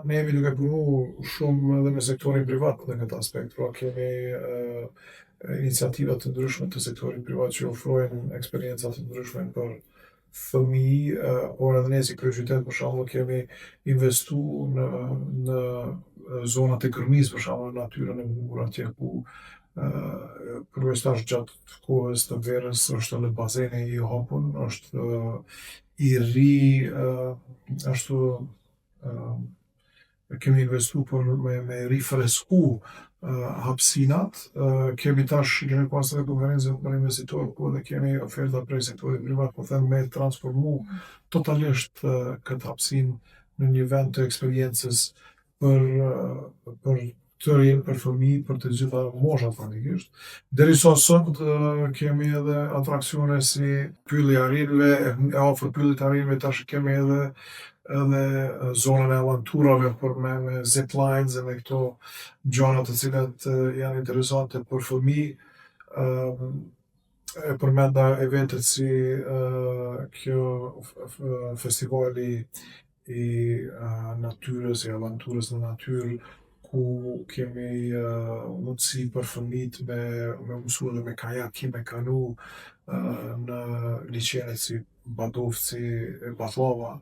ne jemi duke punu shumë edhe me sektorin privat në këtë aspekt, pra kemi iniciativa të ndryshme të sektorit privat që ofrojnë eksperienca të ndryshme për fëmijë, por edhe ne si kryeqytet për shembull kemi investu në zonat e Kërmisë, për shembull në natyrën e bukur atje ku përveçtash gjatë kohës të verës është edhe bazeni i hapun, është i ri, ashtu kemi investu për me rifresku hapësinat. Kemi pas edhe konferencë për investitorë, ku edhe kemi oferta prej sektorit privat, po them me transformu totalisht këtë hapësinë në një vend të eksperiencës për të rinj, për fëmijë, për të gjitha moshat praktikisht. Derisa sot kemi edhe atraksione si Pylli i Arinëve, e afër Pyllit të Arinëve tash kemi edhe zonën e avanturave me zip lines e me këto gjana të cilat janë interesante për fëmijë. E përmenda eventet si kjo festivali i natyrës, i avanturës në natyrë, ku kemi mundësi për fëmijët me mësu edhe me kajaki, me kanu në liqenet si Badovci, Ballava.